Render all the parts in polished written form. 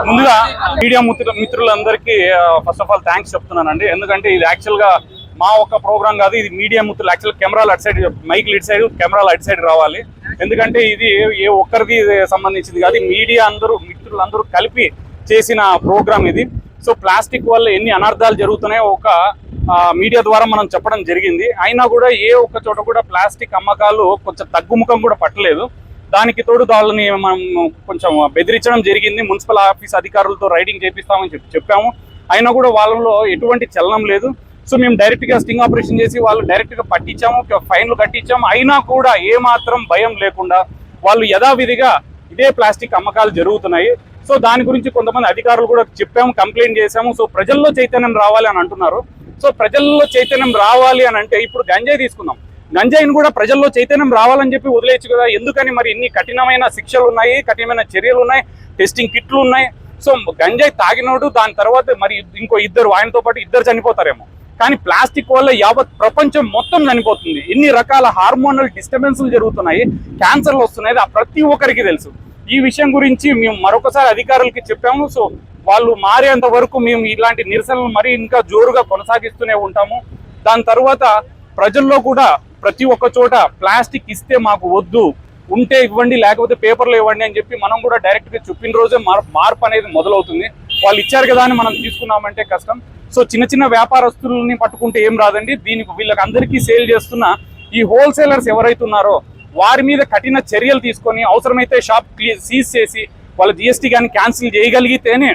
ముందుగా మీడియా మిత్రులందరికీ first of all thanks చెప్తున్నానండి. ఎందుకంటే ఇది యాక్చువల్గా మా ఒక్క ప్రోగ్రామ్ కాదు, ఇది మీడియా మిత్రులు యాక్చువల్ కెమెరాలు అటు సైడ్, మైక్ ఇటు సైడ్, కెమెరాలు అటు సైడ్ రావాలి. ఎందుకంటే ఇది ఏ ఒక్కరికి సంబంధించింది కాదు, మీడియా మిత్రులందరూ కలిపి చేసిన ప్రోగ్రామ్ ఇది. సో ప్లాస్టిక్ వల్ల ఎన్ని అనర్థాలు జరుగుతున్నాయో ఒక మీడియా ద్వారా మనం చెప్పడం జరిగింది. అయినా కూడా ఏ ఒక్క చోట కూడా ప్లాస్టిక్ అమ్మకాలు కొంచెం తగ్గుముఖం కూడా పట్టలేదు. దానికి తోడు వాళ్ళని మనం కొంచెం బెదిరించడం జరిగింది. మున్సిపల్ ఆఫీస్ అధికారులతో రైడింగ్ చేపిస్తామని చెప్పాము. అయినా కూడా వాళ్ళలో ఎటువంటి చలనం లేదు. సో మేము డైరెక్ట్గా స్టింగ్ ఆపరేషన్ చేసి వాళ్ళు డైరెక్ట్గా పట్టించాము, ఫైన్లు కట్టించాము. అయినా కూడా ఏమాత్రం భయం లేకుండా వాళ్ళు యథావిధిగా ఇదే ప్లాస్టిక్ అమ్మకాలు జరుగుతున్నాయి. సో దాని గురించి కొంతమంది అధికారులు కూడా చెప్పాము, కంప్లైంట్ చేశాము. సో ప్రజల్లో చైతన్యం రావాలి అని అంటున్నారు. సో ప్రజల్లో చైతన్యం రావాలి అని అంటే ఇప్పుడు గంజాయి తీసుకుందాం, గంజాయిని కూడా ప్రజల్లో చైతన్యం రావాలని చెప్పి వదిలేయచ్చు కదా. ఎందుకని మరి ఇన్ని కఠినమైన శిక్షలు ఉన్నాయి, కఠినమైన చర్యలు ఉన్నాయి, టెస్టింగ్ కిట్లు ఉన్నాయి. సో గంజాయి తాగినోడు దాని తర్వాత మరి ఇంకో ఇద్దరు, ఆయనతో పాటు ఇద్దరు చనిపోతారేమో. కానీ ప్లాస్టిక్ వల్ల యావత్ ప్రపంచం మొత్తం చనిపోతుంది. ఎన్ని రకాల హార్మోనల్ డిస్టర్బెన్స్లు జరుగుతున్నాయి, క్యాన్సర్లు వస్తున్నాయి, ప్రతి ఒక్కరికి తెలుసు. ఈ విషయం గురించి మేము మరొకసారి అధికారులకి చెప్పాము. సో వాళ్ళు మారేంత వరకు మేము ఇలాంటి నిరసనలు మరి ఇంకా జోరుగా కొనసాగిస్తూనే ఉంటాము. దాని తర్వాత ప్రజల్లో కూడా ప్రతి ఒక్క చోట ప్లాస్టిక్ ఇస్తే మాకు వద్దు, ఉంటే ఇవ్వండి, లేకపోతే పేపర్లో ఇవ్వండి అని చెప్పి మనం కూడా డైరెక్ట్గా చెప్పిన రోజే మార్పు అనేది మొదలవుతుంది. వాళ్ళు ఇచ్చారు కదా అని మనం తీసుకున్నామంటే కష్టం. సో చిన్న చిన్న వ్యాపారస్తులని పట్టుకుంటే ఏం రాదండి. దీనికి వీళ్ళకి అందరికీ సేల్ చేస్తున్న ఈ హోల్సేలర్స్ ఎవరైతే ఉన్నారో వారి మీద కఠిన చర్యలు తీసుకొని అవసరమైతే షాప్ సీజ్ చేసి వాళ్ళ జిఎస్టీ కానీ క్యాన్సిల్ చేయగలిగితేనే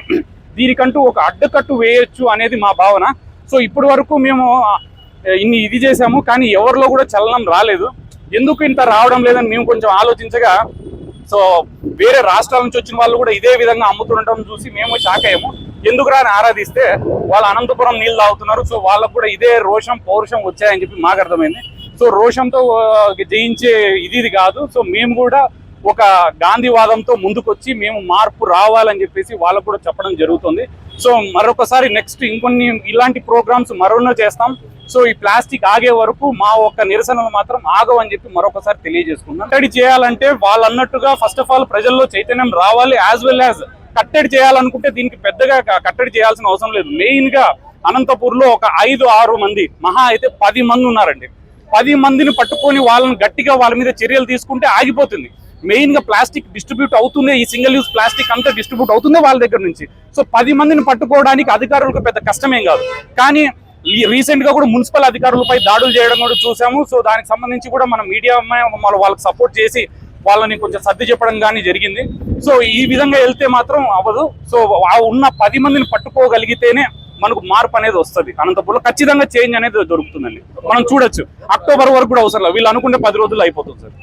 దీనికంటూ ఒక అడ్డుకట్టు వేయొచ్చు అనేది మా భావన. సో ఇప్పటి వరకు మేము ఇది చేసాము, కానీ ఎవరిలో కూడా చలనం రాలేదు. ఎందుకు ఇంత రావడం లేదని మేము కొంచెం ఆలోచించగా, సో వేరే రాష్ట్రాల నుంచి వచ్చిన వాళ్ళు కూడా ఇదే విధంగా అమ్ముతుండటం చూసి మేము షాక్ అయ్యాము. ఎందుకు రాని ఆరాధిస్తే వాళ్ళు అనంతపురం నీళ్ళు తాగుతున్నారు. సో వాళ్ళకు కూడా ఇదే రోషం పౌరుషం వచ్చాయని చెప్పి మాకు అర్థమైంది. సో రోషంతో జయించే ఇది కాదు. సో మేము కూడా ఒక గాంధీవాదంతో ముందుకొచ్చి మేము మార్పు రావాలని చెప్పేసి వాళ్ళకు కూడా చెప్పడం జరుగుతుంది. సో మరొకసారి నెక్స్ట్ ఇంకొన్ని ఇలాంటి ప్రోగ్రామ్స్ మరోనో చేస్తాం. సో ఈ ప్లాస్టిక్ ఆగే వరకు మా ఒక్క నిరసనలు మాత్రం ఆగవని చెప్పి మరొకసారి తెలియజేసుకుందాం. కట్టడి చేయాలంటే వాళ్ళు అన్నట్టుగా ఫస్ట్ ఆఫ్ ఆల్ ప్రజల్లో చైతన్యం రావాలి. యాజ్ వెల్ యాజ్ కట్టడి చేయాలనుకుంటే దీనికి పెద్దగా కట్టడి చేయాల్సిన అవసరం లేదు. మెయిన్ గా అనంతపూర్లో ఒక 5-6 మంది, మహా అయితే 10 మంది ఉన్నారండి. 10 మందిని పట్టుకొని వాళ్ళని గట్టిగా వాళ్ళ మీద చర్యలు తీసుకుంటే ఆగిపోతుంది. మెయిన్ గా ప్లాస్టిక్ డిస్ట్రిబ్యూట్ అవుతుంది, ఈ సింగిల్ యూజ్ ప్లాస్టిక్ అంతా డిస్ట్రిబ్యూట్ అవుతుంది వాళ్ళ దగ్గర నుంచి. సో 10 మందిని పట్టుకోవడానికి అధికారులకు పెద్ద కష్టమేం కాదు. కానీ రీసెంట్ గా కూడా మున్సిపల్ అధికారులపై దాడులు చేయడం కూడా చూసాము. సో దానికి సంబంధించి కూడా మన మీడియా వాళ్ళకి సపోర్ట్ చేసి వాళ్ళని కొంచెం సర్ది చెప్పడం కానీ జరిగింది. సో ఈ విధంగా వెళ్తే మాత్రం అవ్వదు. సో ఉన్న 10 మందిని పట్టుకోగలిగితేనే మనకు మార్పు అనేది వస్తుంది. అనంతపురంలో ఖచ్చితంగా చేంజ్ అనేది దొరుకుతుందండి. మనం చూడొచ్చు, అక్టోబర్ వరకు కూడా అవసరం లేదు, వీళ్ళు అనుకుంటే 10 రోజుల్లో అయిపోతుంది సార్.